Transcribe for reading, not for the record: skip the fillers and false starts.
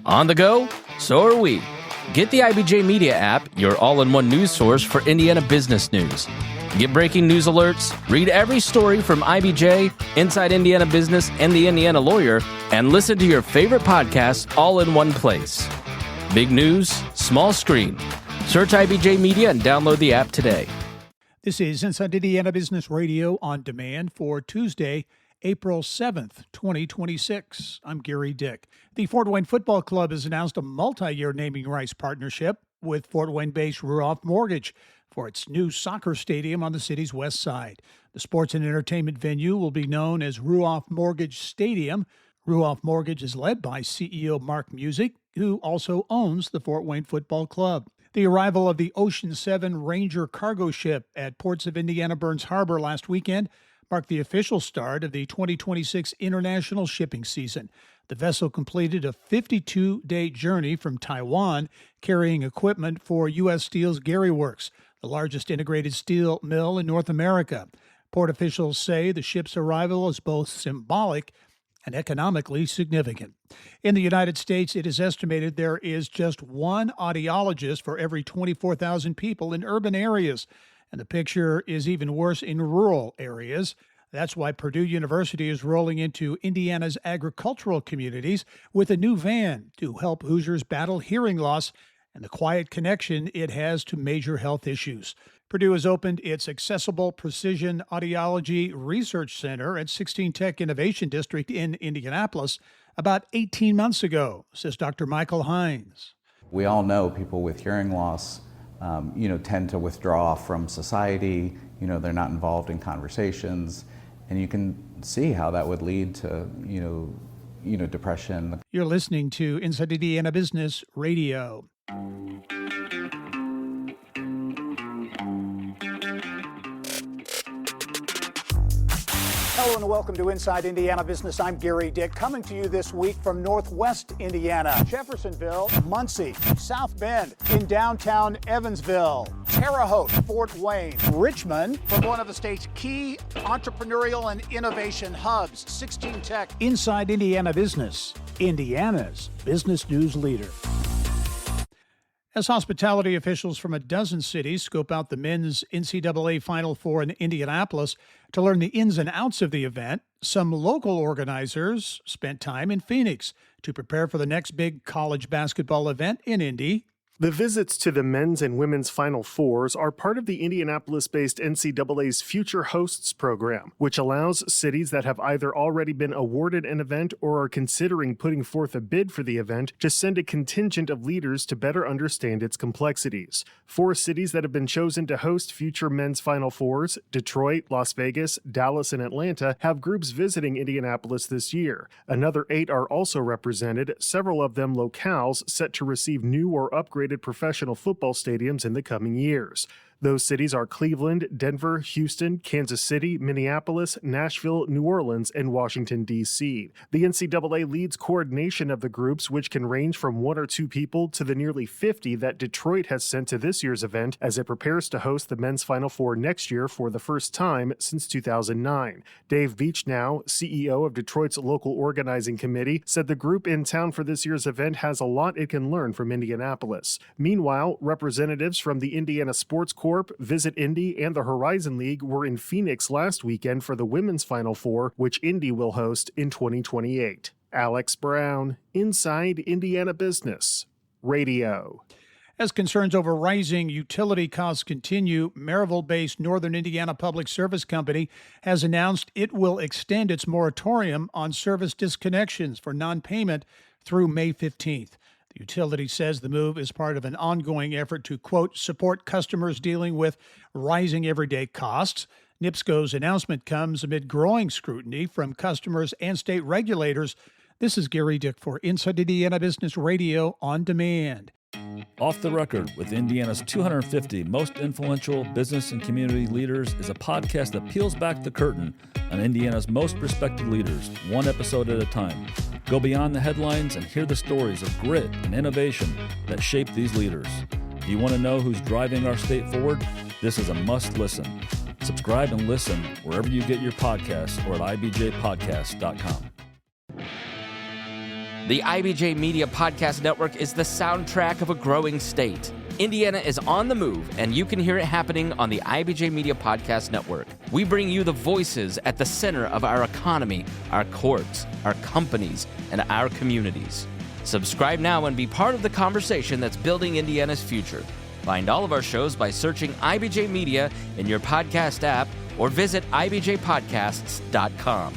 On the go? So are we. Get the IBJ Media app, your all-in-one news source for Indiana business news. Get breaking news alerts, read every story from IBJ, Inside Indiana Business, and the Indiana Lawyer, and listen to your favorite podcasts all in one place. Big news, small screen. Search IBJ Media and download the app today. This is Inside Indiana Business Radio on demand for Tuesday, April 7th, 2026. I'm Gary Dick. The Fort Wayne Football Club has announced a multi-year naming rights partnership with Fort Wayne-based Ruoff Mortgage for its new soccer stadium on the city's west side. The sports and entertainment venue will be known as Ruoff Mortgage Stadium. Ruoff Mortgage is led by CEO Mark Music, who also owns the Fort Wayne Football Club. The arrival of the Ocean 7 Ranger cargo ship at ports of Indiana Burns Harbor last weekend marked the official start of the 2026 international shipping season. The vessel completed a 52-day journey from Taiwan, carrying equipment for U.S. Steel's Gary Works, the largest integrated steel mill in North America. Port officials say the ship's arrival is both symbolic and economically significant. In the United States, it is estimated there is just one audiologist for every 24,000 people in urban areas, and the picture is even worse in rural areas. That's why Purdue University is rolling into Indiana's agricultural communities with a new van to help Hoosiers battle hearing loss and the quiet connection it has to major health issues. Purdue has opened its Accessible Precision Audiology Research Center at 16 Tech Innovation District in Indianapolis about 18 months ago, says Dr. Michael Hines. We all know people with hearing loss tend to withdraw from society. They're not involved in conversations, and you can see how that would lead to, depression. You're listening to Inside Indiana Business Radio. Hello and welcome to Inside Indiana Business. I'm Gary Dick, coming to you this week from Northwest Indiana, Jeffersonville, Muncie, South Bend, in downtown Evansville, Terre Haute, Fort Wayne, Richmond, from one of the state's key entrepreneurial and innovation hubs, 16 Tech. Inside Indiana Business, Indiana's business news leader. As hospitality officials from a dozen cities scope out the men's NCAA Final Four in Indianapolis to learn the ins and outs of the event, some local organizers spent time in Phoenix to prepare for the next big college basketball event in Indy. The visits to the men's and women's Final Fours are part of the Indianapolis-based NCAA's Future Hosts program, which allows cities that have either already been awarded an event or are considering putting forth a bid for the event to send a contingent of leaders to better understand its complexities. 4 cities that have been chosen to host future men's Final Fours, Detroit, Las Vegas, Dallas, and Atlanta, have groups visiting Indianapolis this year. Another 8 are also represented, several of them locales set to receive new or upgraded professional football stadiums in the coming years. Those cities are Cleveland, Denver, Houston, Kansas City, Minneapolis, Nashville, New Orleans, and Washington, D.C. The NCAA leads coordination of the groups, which can range from 1 or 2 people to the nearly 50 that Detroit has sent to this year's event as it prepares to host the men's Final Four next year for the first time since 2009. Dave Beechnow, CEO of Detroit's local organizing committee, said the group in town for this year's event has a lot it can learn from Indianapolis. Meanwhile, representatives from the Indiana Sports Corp, Visit Indy, and the Horizon League were in Phoenix last weekend for the women's Final Four, which Indy will host in 2028. Alex Brown, Inside Indiana Business Radio. As concerns over rising utility costs continue, Maryville-based Northern Indiana Public Service Company has announced it will extend its moratorium on service disconnections for non-payment through May 15th. The utility says the move is part of an ongoing effort to, quote, support customers dealing with rising everyday costs. NIPSCO's announcement comes amid growing scrutiny from customers and state regulators. This is Gary Dick for Inside Indiana Business Radio on Demand. Off the Record with Indiana's 250 most influential business and community leaders is a podcast that peels back the curtain on Indiana's most respected leaders, one episode at a time. Go beyond the headlines and hear the stories of grit and innovation that shape these leaders. Do you want to know who's driving our state forward? This is a must listen. Subscribe and listen wherever you get your podcasts or at ibjpodcast.com. The IBJ Media Podcast Network is the soundtrack of a growing state. Indiana is on the move, and you can hear it happening on the IBJ Media Podcast Network. We bring you the voices at the center of our economy, our courts, our companies, and our communities. Subscribe now and be part of the conversation that's building Indiana's future. Find all of our shows by searching IBJ Media in your podcast app or visit ibjpodcasts.com.